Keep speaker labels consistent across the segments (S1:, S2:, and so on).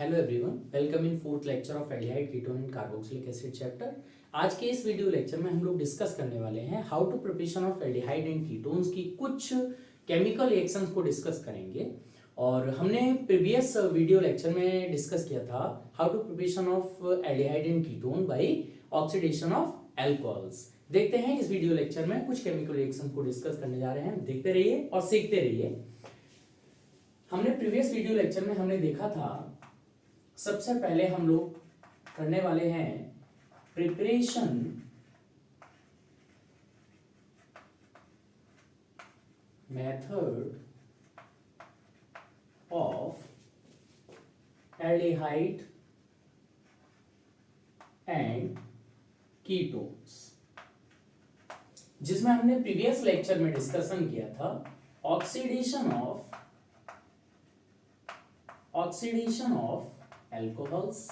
S1: Hello everyone, welcome in fourth lecture of aldehyde ketone and carboxylic acid chapter. आज के इस video lecture में हम लोग डिस्कस करने वाले हैं how to preparation of aldehyde and ketones की कुछ केमिकल रिएक्शंस को डिस्कस करेंगे। और हमने प्रीवियस वीडियो लेक्चर में डिस्कस किया था how to preparation of aldehyde and ketone by oxidation of alcohols. देखते हैं इस वीडियो लेक्चर में कुछ केमिकल रिएक्शन को डिस्कस करने जा रहे हैं। देखते रहिए और सीखते रहिए। हमने प्रीवियस वीडियो लेक्चर में हमने देखा था, सबसे पहले हम लोग करने वाले हैं preparation method of aldehyde and ketones, जिसमें हमने प्रीवियस लेक्चर में डिस्कशन किया था oxidation of alcohols.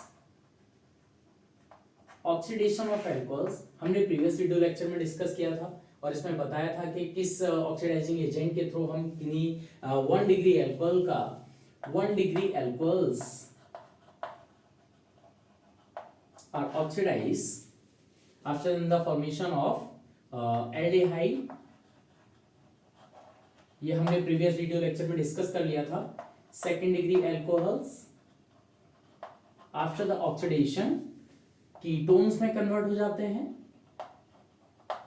S1: Oxidation of alcohols हमने प्रीवियस वीडियो लेक्चर में डिस्कस किया था और इसमें बताया था कि किस ऑक्सीडाइजिंग एजेंट के थ्रू हम किन्हीं 1 डिग्री एल्कोहल का 1 degree alcohols are oxidise after the formation of aldehyde. ये हमने प्रीवियस वीडियो लेक्चर में डिस्कस कर लिया था। 2nd degree alcohols after the oxidation ketones में कन्वर्ट हो जाते हैं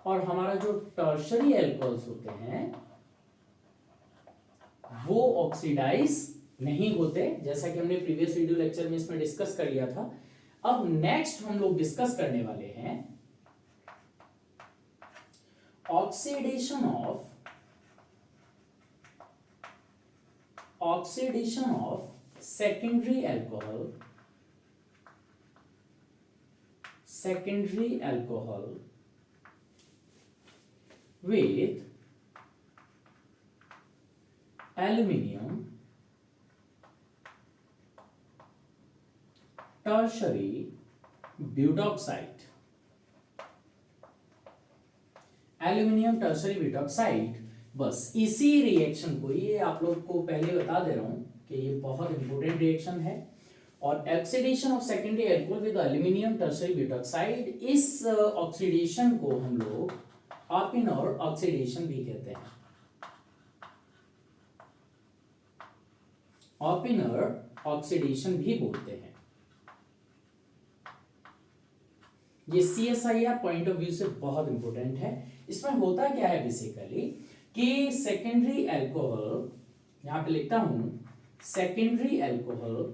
S1: और हमारा जो टर्शरी एल्कोहल्स होते हैं वो ऑक्सीडाइज नहीं होते, जैसा कि हमने प्रीवियस वीडियो लेक्चर में इसमें डिस्कस कर लिया था। अब नेक्स्ट हम लोग डिस्कस करने वाले हैं oxidation of secondary alcohol with aluminium tertiary butoxide। Aluminium tertiary butoxide, बस इसी रिएक्शन को, ये आप लोग को पहले बता दे रहा हूं कि ये बहुत इंपॉर्टेंट रिएक्शन है। और oxidation of secondary alcohol with aluminium tertiary butoxide, इस ऑक्सीडेशन को हम लोग ऑपिनर ऑक्सीडेशन भी कहते हैं। ऑपिनर ऑक्सीडेशन भी बोलते हैं। ये CSIR पॉइंट ऑफ व्यू से बहुत इंपॉर्टेंट है। इसमें होता क्या है बेसिकली कि सेकेंडरी एल्कोहल, यहां पे लिखता हूं सेकेंडरी एल्कोहल,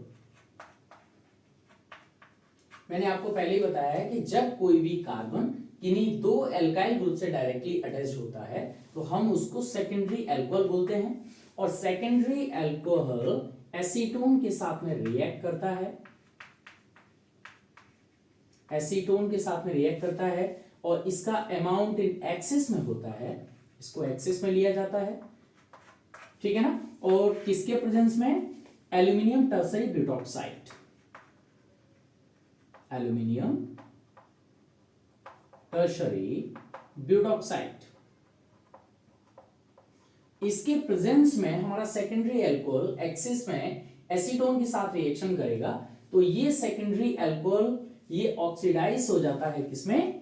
S1: मैंने आपको पहले ही बताया है कि जब कोई भी कार्बन किन्हीं 2 एल्काइल ग्रुप से डायरेक्टली अटैच होता है तो हम उसको सेकेंडरी एल्कोहल बोलते हैं। और सेकेंडरी एल्कोहल एसीटोन के साथ में रिएक्ट करता है, एसीटोन के साथ में रिएक्ट करता है और इसका अमाउंट इन एक्सिस में होता है, इसको एक्सिस में लिया जाता है, ठीक है ना। और किसके प्रेजेंस में? Aluminium tertiary butoxide, aluminium tertiary butoxide, इसके प्रेजेंस में हमारा सेकेंडरी एल्कोहल एक्सिस में एसीटोन के साथ रिएक्शन करेगा तो ये सेकेंडरी एल्कोहल ये ऑक्सीडाइज हो जाता है किसमें?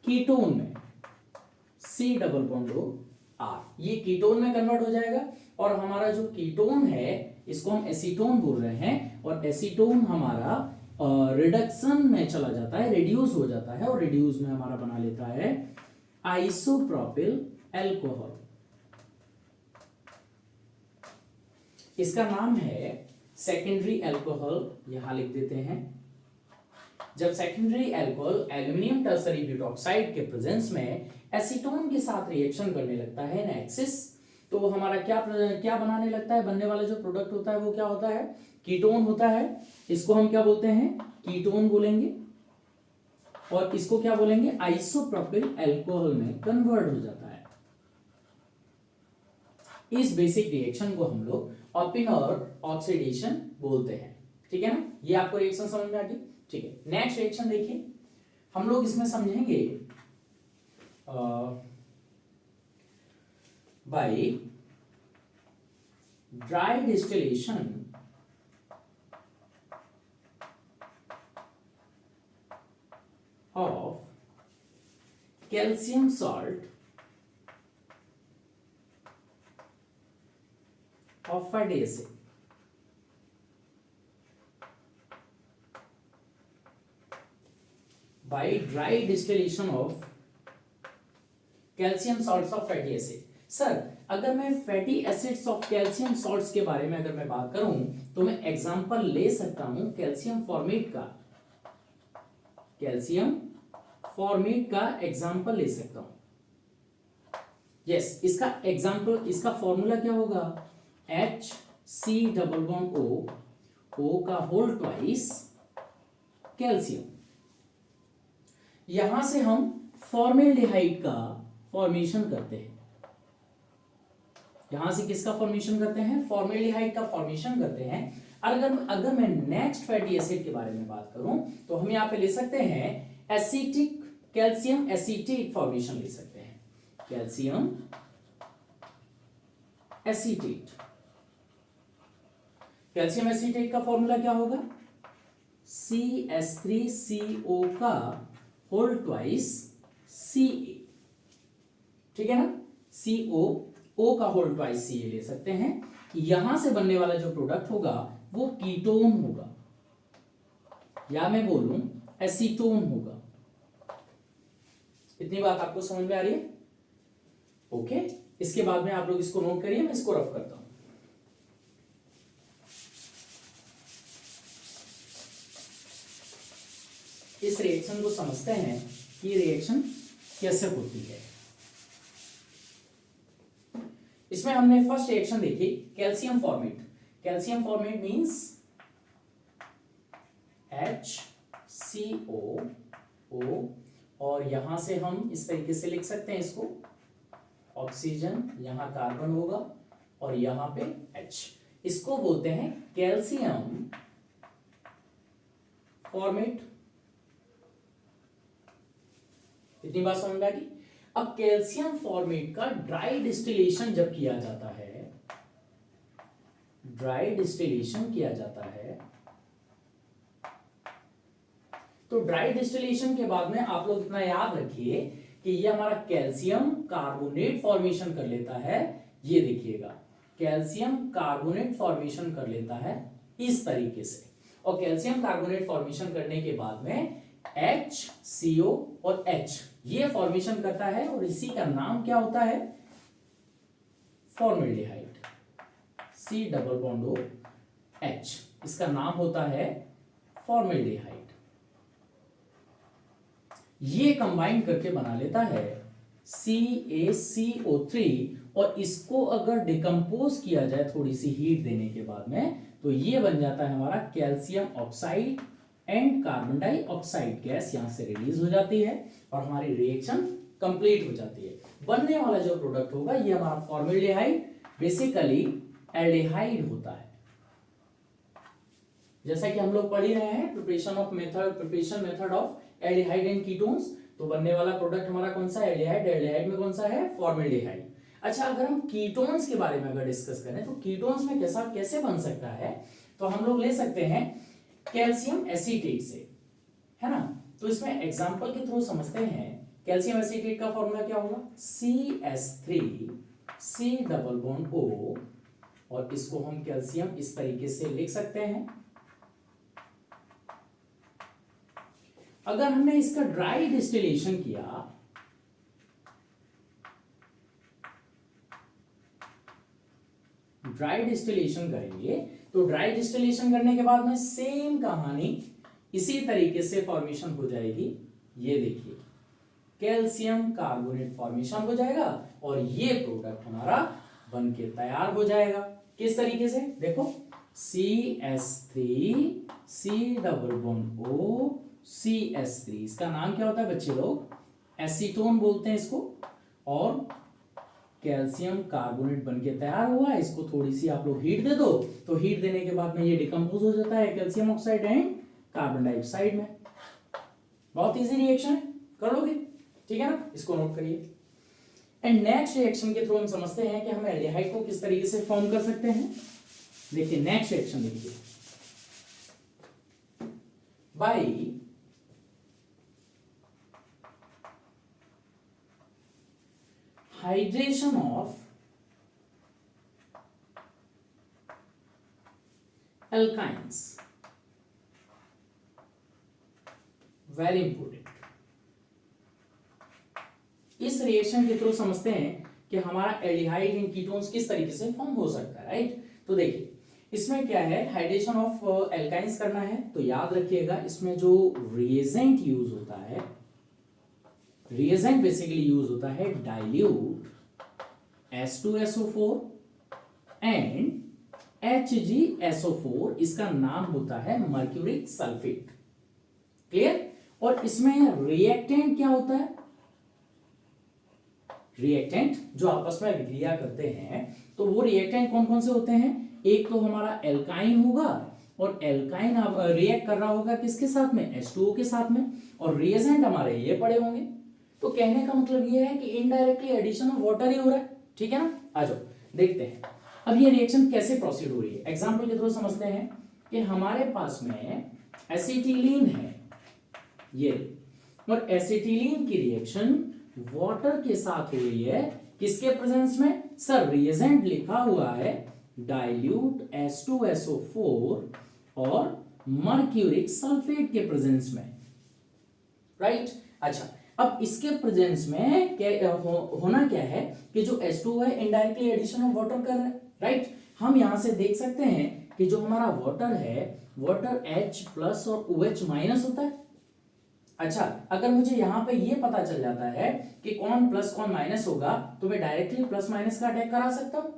S1: कीटोन में, C डबल बॉन्ड R, ये कीटोन में कन्वर्ट हो जाएगा और हमारा जो कीटोन है इसको हम एसीटोन बोल रहे हैं और एसीटोन हमारा रिडक्शन में चला जाता है, रिड्यूस हो जाता है और रिड्यूस में हमारा बना लेता है आइसोप्रोपिल एल्कोहल। इसका नाम है सेकेंडरी एल्कोहल, यहां लिख देते हैं। जब secondary alcohol aluminium tertiary butoxide के प्रेजेंस में एसीटोन के साथ रिएक्शन करने लगता है इन एक्सिस, तो हमारा क्या बनाने लगता है? बनने वाला जो प्रोडक्ट होता है वो क्या होता है? कीटोन होता है। इसको हम क्या बोलते हैं? कीटोन बोलेंगे। और इसको क्या बोलेंगे? आइसोप्रोपिल अल्कोहल में कन्वर्ट हो जाता है। इस बेसिक रिएक्शन को हम लोग ऑपिनर ऑक्सीडेशन बोलते हैं, ठीक है ना। ये आपको रिएक्शन समझ में आ गई, ठीक है। नेक्स्ट रिएक्शन देखिए, हम लोग इसमें समझेंगे by dry distillation calcium salt of fatty acid by dry distillation of calcium salts of fatty acid. Sir अगर मैं fatty acids of calcium salts के बारे में अगर मैं बात करूं तो मैं एग्जांपल ले सकता हूं कैल्शियम फॉर्मेट का, कैल्शियम फॉर्मेट का एग्जांपल ले सकता हूं। यस, इसका एग्जांपल, इसका फॉर्मूला क्या होगा? HC डबल बॉन्ड O का होल ट्वाइस कैल्शियम। यहां से हम फॉर्मेल्डिहाइड का फॉर्मेशन करते हैं। यहां से किसका फॉर्मेशन करते हैं? फॉर्मेल्डिहाइड का फॉर्मेशन करते हैं। अगर मैं नेक्स्ट फैटी एसिड के बारे में बात करूं तो हम यहां पे ले सकते हैं एसिटिक, कैल्शियम एसिटेट फॉर्मेशन ले सकते हैं, कैल्शियम एसिटेट। कैल्शियम एसिटेट का फॉर्मूला क्या होगा? CH3CO का होल ट्वाइस Ca, ठीक है ना? CO का होल ट्वाइस Ca ले सकते हैं। यहां से बनने वाला जो प्रोडक्ट होगा वो कीटोन होगा, या मैं बोलूं एसीटोन होगा। इतनी बात आपको समझ में आ रही है? ओके, इसके बाद में आप लोग इसको नोट करिए, मैं इसको रफ करता हूं। इस रिएक्शन को समझते हैं कि ये रिएक्शन कैसे होती है। इसमें हमने फर्स्ट रिएक्शन देखी calcium formate. Calcium formate means HCOO, और यहां से हम इस तरीके से लिख सकते हैं इसको, ऑक्सीजन, यहां कार्बन होगा और यहां पे H। इसको बोलते हैं कैल्शियम फॉर्मेट। इतनी बात समझ में आ गई? अब कैल्शियम फॉर्मेट का ड्राई डिस्टिलेशन जब किया जाता है, ड्राई डिस्टिलेशन किया जाता है, तो ड्राई डिस्टिलेशन के बाद में आप लोग इतना याद रखिए कि ये हमारा कैल्शियम कार्बोनेट फॉर्मेशन कर लेता है। ये देखिएगा, कैल्शियम कार्बोनेट फॉर्मेशन कर लेता है इस तरीके से, और कैल्शियम कार्बोनेट फॉर्मेशन करने के बाद में HCO और H ये फॉर्मेशन करता है, और इसी का नाम क्या होता है? Formaldehyde. C double bond O H, इसका नाम होता है फॉर्मेल्डिहाइड। ये कंबाइन करके बना लेता है CaCO3, और इसको अगर डिकम्पोज किया जाए थोड़ी सी हीट देने के बाद में, तो ये बन जाता है हमारा calcium oxide and carbon dioxide gas यहां से रिलीज हो जाती है, और हमारी रिएक्शन कंप्लीट हो जाती है। बनने वाला जो प्रोडक्ट होगा ये हमारा फॉर्मेल्डिहाइड, बेसिकली एल्डिहाइड होता है। जैसा कि हम लोग पढ़ ही रहे हैं preparation method of aldehyde and ketones, तो बनने वाला प्रोडक्ट हमारा कौन सा है? एल्डिहाइड। एल्डिहाइड में कौन सा है? फॉर्मेल्डिहाइड। अच्छा, अगर हम कीटोन्स के बारे में अगर डिस्कस करें तो कीटोन्स में कैसे बन सकता है, तो हम लोग ले सकते हैं कैल्शियम एसीटेट से, है ना? तो इसमें एग्जांपल के थ्रू समझते हैं। कैल्शियम एसीटेट का फॉर्मूला क्या होगा? CH3C डबल बॉन्ड O, और इसको हम कैल्शियम इस तरीके से लिख सकते हैं। अगर हमने इसका ड्राई डिस्टिलेशन किया, ड्राई डिस्टिलेशन करेंगे, तो ड्राई डिस्टिलेशन करने के बाद में सेम कहानी इसी तरीके से फॉर्मेशन हो जाएगी। ये देखिए, कैल्शियम कार्बोनेट फॉर्मेशन हो जाएगा, और ये प्रोडक्ट हमारा बन के तैयार हो जाएगा। किस तरीके से? देखो, CH3C double bond O CH3, इसका नाम क्या होता है बच्चे लोग? एसीटोन बोलते हैं इसको, और कैल्शियम कार्बोनेट बनके तैयार हुआ है। इसको थोड़ी सी आप लोग हीट दे दो, तो हीट देने के बाद में ये डिकम्पोज हो जाता है calcium oxide and carbon dioxide में। बहुत इजी रिएक्शन है, कर लोगे, ठीक है ना? इसको नोट करिए। एंड नेक्स्ट रिएक्शन के थ्रू हम समझते हैं कि हम एल्डिहाइड को किस तरीके से फॉर्म कर सकते हैं। देखिए नेक्स्ट रिएक्शन देखिए, bye hydration of alkynes, very important. इस रिएक्शन के थ्रू समझते हैं कि हमारा एल्डिहाइड एंड कीटोन्स किस तरीके से फॉर्म हो सकता है, राइट। तो देखिए इसमें क्या है, हाइड्रेशन ऑफ एल्काइंस करना है, तो याद रखिएगा इसमें जो रिएजेंट यूज होता है, रिएजेंट बेसिकली यूज होता है डाइल्यूट H2SO4 एंड HgSO4, इसका नाम होता है मर्क्यूरिक सल्फेट, क्लियर। और इसमें रिएक्टेंट क्या होता है, रिएक्टेंट जो आपस में विक्रिया करते हैं, तो वो रिएक्टेंट कौन कौन से होते हैं, एक तो हमारा एल्काइन होगा, और एल्काइन रिएक्ट कर रहा होगा किसके साथ में, H2O के साथ में, और रिएजेंट हमारे ये पड़े होंगे। तो कहने का मतलब ये है कि इनडायरेक्टली एडिशन ऑफ वाटर ही हो रहा है, ठीक है ना। आ जाओ देखते हैं अब ये रिएक्शन कैसे प्रोसीड हो रही है। एग्जांपल के थ्रू समझते हैं कि हमारे पास में एसिटिलीन है ये, और एसिटिलीन की रिएक्शन वाटर के साथ हो रही है, किसके प्रेजेंस में सर, रिएजेंट लिखा हुआ है डाइल्यूट H2SO4 और मर्क्यूरिक सल्फेट के प्रेजेंस में, राइट। अच्छा, अब इसके प्रेजेंस में क्या होना क्या है कि जो H2O है इनडायरेक्टली एडिशन ऑफ वाटर कर रहा है, राइट। हम यहां से देख सकते हैं कि जो हमारा वाटर है, वाटर H प्लस और OH माइनस होता है। अच्छा, अगर मुझे यहां पे ये पता चल जाता है कि कौन प्लस कौन माइनस होगा, तो मैं डायरेक्टली प्लस माइनस का अटैक करा सकता हूं।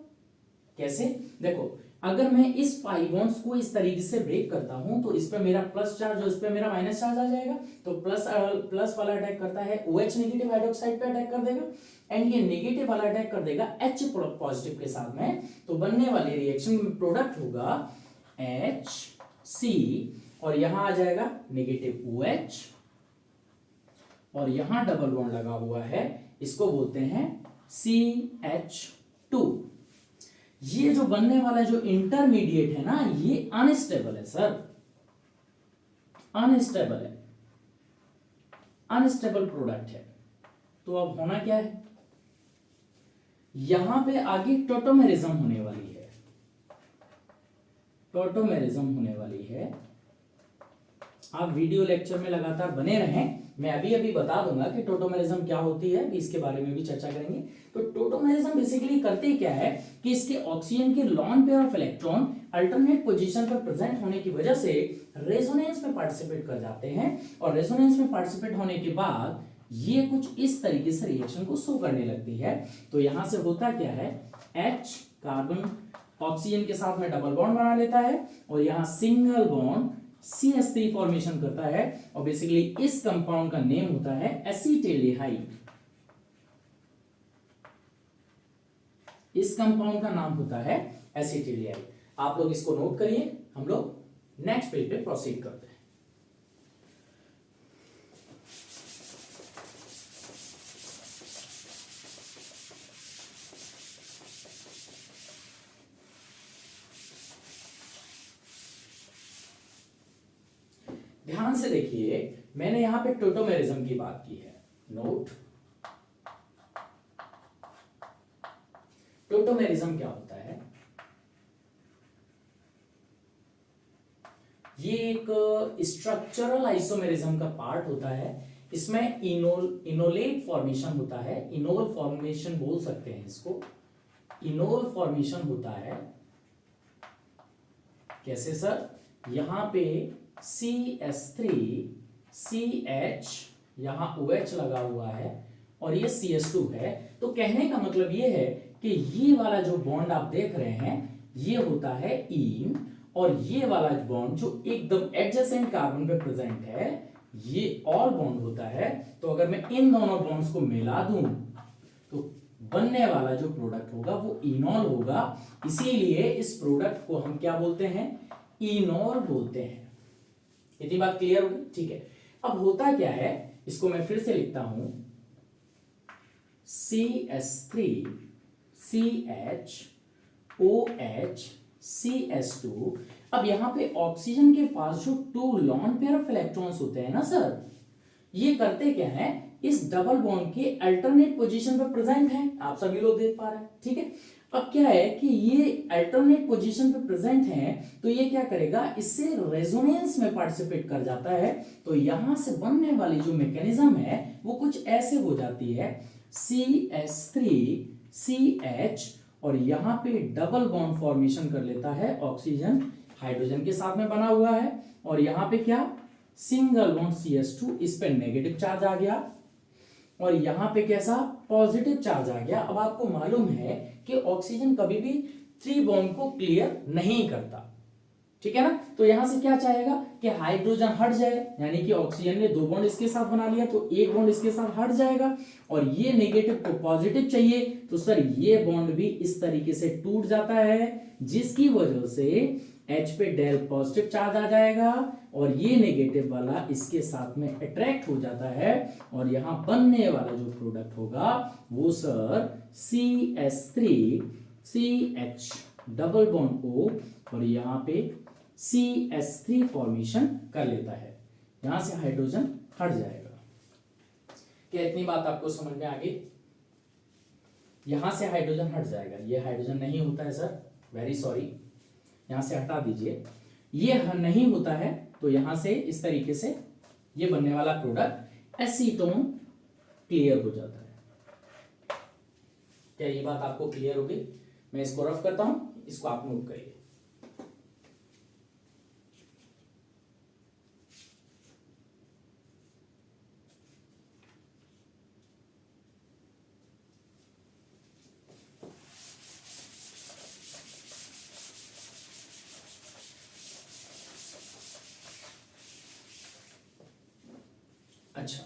S1: कैसे, देखो अगर मैं इस पाई बॉन्ड्स को इस तरीके से ब्रेक करता हूं, तो इस पे मेरा प्लस चार्ज और इस पे मेरा माइनस चार्ज आ जाएगा, तो प्लस वाला अटैक करता है OH नेगेटिव हाइड्रोक्साइड पे अटैक कर देगा, एंड ये नेगेटिव वाला अटैक कर देगा H पॉजिटिव के साथ में। तो बनने वाली रिएक्शन में प्रोडक्ट होगा HC, और यहां आ जाएगा नेगेटिव OH, और यहां डबल बॉन्ड लगा हुआ है, इसको बोलते हैं CH2। ये जो बनने वाला जो इंटरमीडिएट है ना, ये अनस्टेबल है सर, अनस्टेबल है, अनस्टेबल प्रोडक्ट है। तो अब होना क्या है, यहां पे आगे टोटोमेरिज्म होने वाली है, टोटोमेरिज्म होने वाली है। आप वीडियो लेक्चर में लगातार बने रहें, मैं अभी अभी बता दूंगा कि टोटोमेरिज्म क्या होती है, अभी इसके बारे में भी चर्चा करेंगे। तो टोटोमेरिज्म बेसिकली करते क्या है कि इसके ऑक्सीजन के lone pair of electron alternate position पर प्रेजेंट होने की वजह से रेजोनेंस में पार्टिसिपेट कर जाते हैं, और रेजोनेंस में पार्टिसिपेट होने के बाद ये कुछ इस तरीके से रिएक्शन को शो करने लगती है। तो यहां से होता क्या है, H कार्बन ऑक्सीजन के साथ में डबल बॉन्ड बना लेता है, और यहां सिंगल बॉन्ड CH3 फॉर्मेशन करता है, और बेसिकली इस कंपाउंड का नेम होता है एसिटिल्डिहाइड। इस कंपाउंड का नाम होता है एसिटिल्डिहाइड। आप लोग इसको नोट करिए, हम लोग नेक्स्ट पेज पे प्रोसीड करते हैं। ध्यान से देखिए, मैंने यहां पे टोटोमेरिज्म की बात की है, नोट। टोटोमेरिज्म क्या होता है, ये एक स्ट्रक्चरल आइसोमेरिज्म का पार्ट होता है। इसमें इनोलेट फॉर्मेशन होता है, इनोल फॉर्मेशन बोल सकते हैं इसको, इनोल फॉर्मेशन होता है। कैसे सर, यहां पे CH3 CH, यहां OH लगा हुआ है, और ये CH2 है। तो कहने का मतलब ये है कि ये वाला जो बॉन्ड आप देख रहे हैं, ये होता है इन, और ये वाला बॉन्ड जो एकदम एडजेसेंट कार्बन पे प्रेजेंट है, ये ऑल बॉन्ड होता है। तो अगर मैं इन दोनों बॉन्ड्स को मिला दूं, तो बनने वाला जो प्रोडक्ट होगा वो इनॉल होगा। इसीलिए इस प्रोडक्ट को हम क्या बोलते हैं, इनॉल बोलते हैं। इतनी बात क्लियर होगी, ठीक है। अब होता क्या है, इसको मैं फिर से लिखता हूं, CH3 CH OH CH2। अब यहां पे ऑक्सीजन के पास जो 2 लॉन पेयर ऑफ इलेक्ट्रॉन्स होते हैं ना सर, ये करते क्या है, इस डबल बॉन्ड के अल्टरनेट पोजीशन पे प्रेजेंट है, आप सभी लोग देख पा रहे हैं, ठीक है। अब क्या है कि ये अल्टरनेट पोजीशन पे प्रेजेंट है, तो ये क्या करेगा, इससे रेजोनेंस में पार्टिसिपेट कर जाता है। तो यहां से बनने वाली जो मैकेनिज्म है वो कुछ ऐसे हो जाती है, CH3CH, और यहां पे डबल बॉन्ड फॉर्मेशन कर लेता है, ऑक्सीजन हाइड्रोजन के साथ में बना हुआ है, और यहां पे क्या, सिंगल बॉन्ड CH2, इस पे नेगेटिव चार्ज आ गया, और यहां पे कैसा, पॉजिटिव चार्ज आ गया। अब आपको मालूम है कि ऑक्सीजन कभी भी 3 बॉन्ड को क्लियर नहीं करता, ठीक है ना। तो यहां से क्या चाहेगा कि हाइड्रोजन हट जाए, यानी कि ऑक्सीजन ने 2 बॉन्ड इसके साथ बना लिया, तो 1 बॉन्ड इसके साथ हट जाएगा, और ये नेगेटिव को पॉजिटिव चाहिए, तो सर ये बॉन्ड भी इस तरीके से टूट जाता है, जिसकी वजह से H पे डेल पॉजिटिव चार्ज आ जाएगा, और ये नेगेटिव वाला इसके साथ में अट्रैक्ट हो जाता है, और यहां बनने वाला जो प्रोडक्ट होगा वो sir CH3CH double bond O, और यहां पे CH3 फॉर्मेशन कर लेता है, यहां से हाइड्रोजन हट जाएगा। क्या इतनी बात आपको समझ में आ गई? यहां से हाइड्रोजन हट जाएगा, ये हाइड्रोजन नहीं होता है सर, वेरी सॉरी, यहां से हटा दीजिए, ये नहीं होता है, तो यहां से इस तरीके से ये बनने वाला प्रोडक्ट एसीटोन क्लियर हो जाता है। क्या ये बात आपको क्लियर होगी? मैं इसको रफ करता हूं, इसको आप नोट करिए। अच्छा,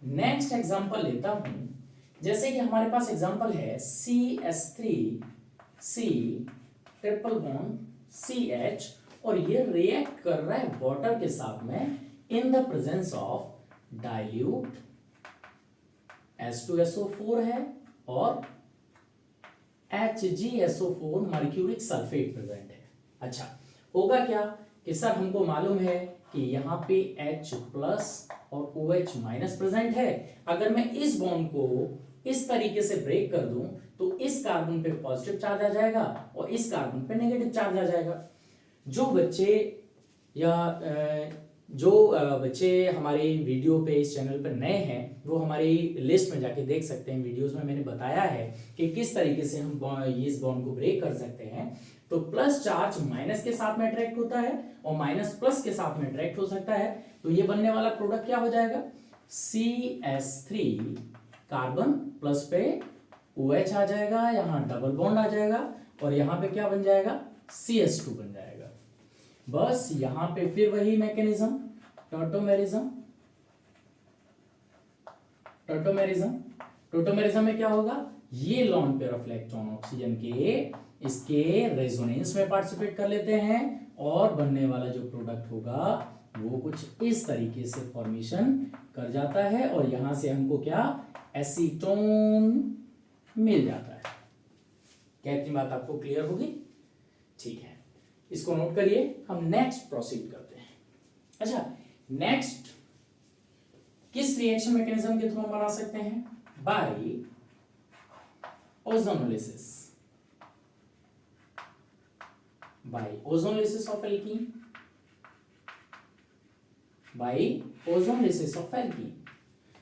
S1: नेक्स्ट एग्जांपल लेता हूं, जैसे कि हमारे पास एग्जांपल है CH3C ट्रिपल बॉन्ड CH, और ये रिएक्ट कर रहा है वाटर के साथ में in the presence of dilute H2SO4 है, और HgSO4 मर्क्यूरिक सल्फेट प्रेजेंट है। अच्छा, होगा क्या कि सर हमको मालूम है कि यहाँ पे H प्लस और OH माइनस प्रेजेंट है, अगर मैं इस बॉन्ड को इस तरीके से ब्रेक कर दूं तो इस कार्बन पे पॉजिटिव चार्ज आ जाएगा और इस कार्बन पे नेगेटिव चार्ज आ जाएगा। जो बच्चे या जो बच्चे हमारे वीडियो पे इस चैनल पर नए हैं वो हमारी लिस्ट में जाके देख सकते हैं, वीडियोस में मैंने बताया है कि किस तरीके से हम इस बॉन्ड को ब्रेक कर सकते हैं। तो प्लस चार्ज माइनस के साथ में अट्रैक्ट होता है और माइनस प्लस के साथ में अट्रैक्ट हो सकता है, तो ये बनने वाला प्रोडक्ट क्या हो जाएगा, CH3 कार्बन प्लस पे OH आ जाएगा, यहाँ डबल बॉन्ड आ जाएगा, और यहाँ पे क्या बन जाएगा, CH2 बन जाएगा। बस यहां पे फिर वही मैकेनिज्म, टॉटोमेरिज्म में क्या होगा, ये lone pair of electron oxygen के इसके रेजोनेंस में पार्टिसिपेट कर लेते हैं, और बनने वाला जो प्रोडक्ट होगा वो कुछ इस तरीके से फॉर्मेशन कर जाता है, और यहां से हमको क्या, एसीटोन मिल जाता है। क्या इतनी बात आपको क्लियर होगी? ठीक है, इसको नोट करिए, हम नेक्स्ट प्रोसीड करते हैं। अच्छा, नेक्स्ट किस रिएक्शन मैकेनिज्म के थ्रू हम बना सकते हैं, by ozonolysis, by ozonolysis of alkene, by ozonolysis of alkene.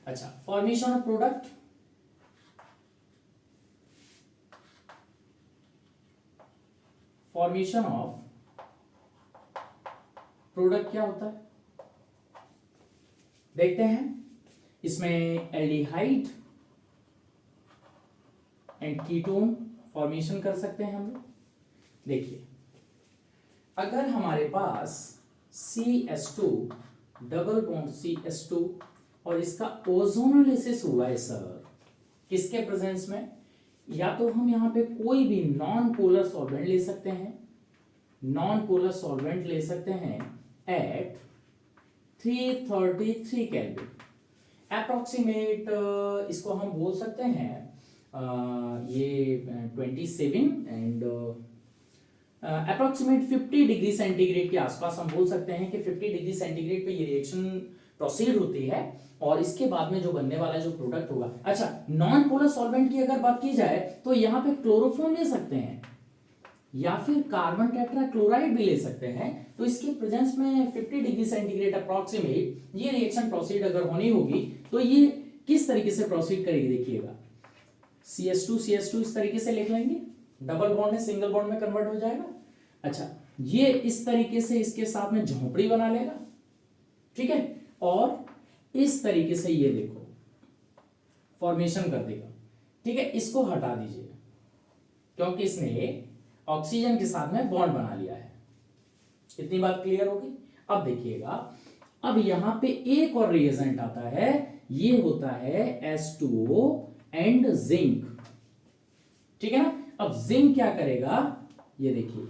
S1: अच्छा, formation of product, formation of product क्या होता है देखते हैं। इसमें एल्डिहाइड एंड कीटोन फॉर्मेशन कर सकते हैं हम लोग। देखिए, अगर हमारे पास CH2 डबल बॉन्ड CH2 और इसका ओजोनोलिसिस हुआ है सर, किसके प्रेजेंस में, या तो हम यहाँ पे कोई भी नॉन पोलर सॉल्वेंट ले सकते हैं, नॉन पोलर सॉल्वेंट ले सकते हैं एट 333 केल्विन, अप्रोक्सीमेट इसको हम बोल सकते हैं ये 27 एंड अप्रोक्सीमेट 50 डिग्री सेंटीग्रेड के आसपास हम बोल सकते हैं कि 50 डिग्री सेंटीग्रेड पे ये रिएक्शन प्रोसीड होती है और इसके बाद में जो बनने वाला जो प्रोडक्ट होगा। अच्छा, नॉन पोलर सॉल्वेंट की अगर बात की जाए तो यहाँ पे क्लोरोफॉर्म ले सकते हैं या फिर कार्बन टेट्राक्लोराइड भी ले सकते हैं। तो इसके प्रेजेंस में 50 डिग्री सेंटीग्रेड अप्रॉक्सीमेट ये रिएक्शन प्रोसीड अगर होनी होगी तो ये किस तरीके से प्रोसीड करेगी, देखिएगा CH2 इस तरीके से लिख लेंगे, डबल बॉन्ड है सिंगल बॉन्ड में कन्वर्ट हो जाएगा। अच्छा, ये इस तरीके से इसके साथ में झोंपड़ी बना लेगा, ठीक है, और इस तरीके से ये देखो फॉर्मेशन कर देगा, ठीक है। इसको हटा दीजिए क्योंकि इसने ऑक्सीजन के साथ में बॉन्ड बना लिया है। इतनी बात क्लियर होगी। अब देखिएगा, अब यहां पे एक और रिएजेंट आता है, ये होता है H2O एंड जिंक, ठीक है ना। अब जिंक क्या करेगा, ये देखिए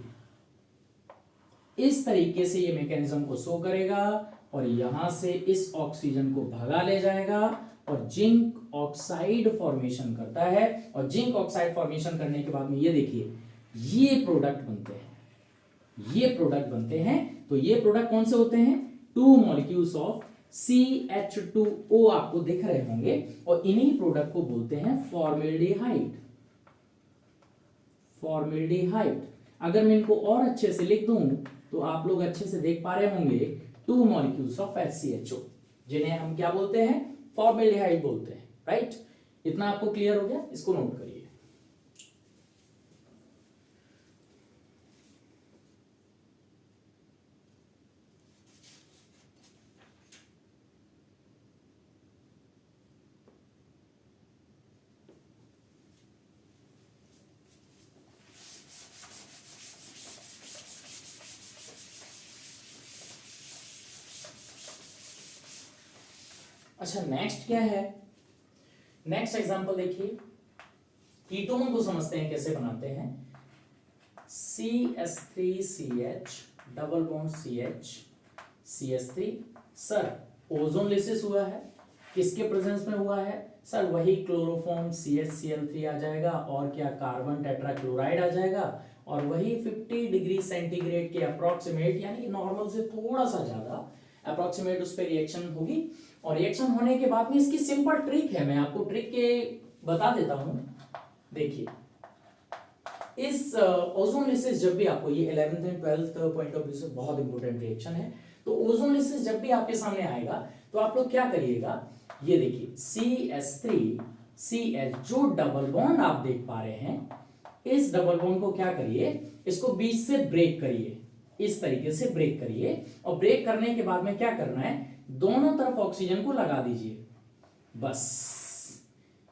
S1: इस तरीके से ये मैकेनिज्म को शो करेगा और यहां से इस ऑक्सीजन को भगा ले जाएगा और जिंक ऑक्साइड फॉर्मेशन करता है। और जिंक ऑक्साइड फॉर्मेशन करने के बाद में ये देखिए ये प्रोडक्ट बनते हैं, ये प्रोडक्ट बनते हैं। तो ये प्रोडक्ट कौन से होते हैं, 2 मॉलिक्यूल्स ऑफ CH2O आपको दिख रहे होंगे और इन्हीं प्रोडक्ट को बोलते हैं फॉर्मेल्डिहाइड। फॉर्मेल्डिहाइड अगर मैं इनको और अच्छे से लिख दूं तो आप लोग अच्छे से देख पा रहे होंगे 2 मॉलिक्यूल्स ऑफ HCHO, जिन्हें हम क्या बोलते हैं, फॉर्मेल्डिहाइड बोलते हैं, राइट। इतना आपको क्लियर हो गया, इसको नोट करिए। अच्छा, नेक्स्ट क्या है, नेक्स्ट एग्जांपल देखिए, कीटोन को समझते हैं कैसे बनाते हैं। CH3CH double bond CH CH3। Sir ozonolysis हुआ है, किसके प्रेजेंस में हुआ है, सर वही क्लोरोफॉर्म CHCl3 आ जाएगा और क्या कार्बन टेट्राक्लोराइड आ जाएगा और वही 50 डिग्री सेंटीग्रेड के अप्रोक्सीमेट यानी नॉर्मल से थोड़ा सा ज्यादा अप्रोक्सीमेट उस पर रिएक्शन होगी। और रिएक्शन होने के बाद में इसकी सिंपल ट्रिक है, मैं आपको ट्रिक के बता देता हूं। देखिए इस ओजोनलिसिस जब भी आपको, ये 11th and 12th point of view से बहुत इंपॉर्टेंट रिएक्शन है, तो ओजोनलिसिस जब भी आपके सामने आएगा तो आप लोग क्या करिएगा, ये देखिए CH3CH जो डबल बॉन्ड आप देख पा रहे हैं, इस डबल बॉन्ड को क्या करिए, इसको बीच से ब्रेक करिए, इस तरीके से ब्रेक करिए। और ब्रेक करने के बाद में क्या करना है, दोनों तरफ ऑक्सीजन को लगा दीजिए, बस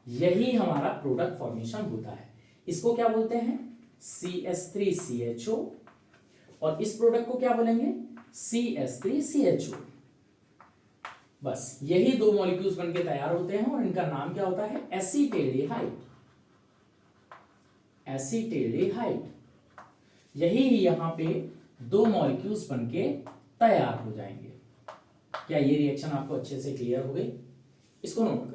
S1: यही हमारा प्रोडक्ट फॉर्मेशन होता है। इसको क्या बोलते हैं, CH3CHO और इस प्रोडक्ट को क्या बोलेंगे, CH3CHO। बस यही 2 मॉलिक्यूल्स बनके तैयार होते हैं और इनका नाम क्या होता है, एसीटेल्डिहाइड। एसीटेल्डिहाइड, यही यहां पे 2 मॉलिक्यूल्स बनके तैयार हो जाएंगे। क्या ये रिएक्शन आपको अच्छे से क्लियर हो गई, इसको नोट करिए।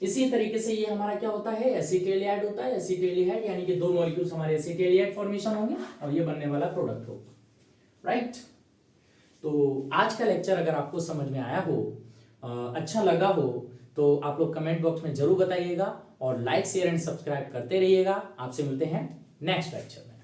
S1: इसी तरीके से ये हमारा क्या होता है, एसीटेल्डिहाइड होता है। एसीटेल्डिहाइड यानी कि 2 मॉलिक्यूल्स हमारे एसीटेल्डिहाइड फॉर्मेशन होंगे और ये बनने वाला प्रोडक्ट होगा, राइट। तो आज का लेक्चर अगर आपको समझ में आया हो, अच्छा लगा हो, तो आप लोग कमेंट बॉक्स में जरूर बताइएगा और लाइक शेयर एंड सब्सक्राइब करते रहिएगा। आपसे मिलते हैं नेक्स्ट लेक्चर में।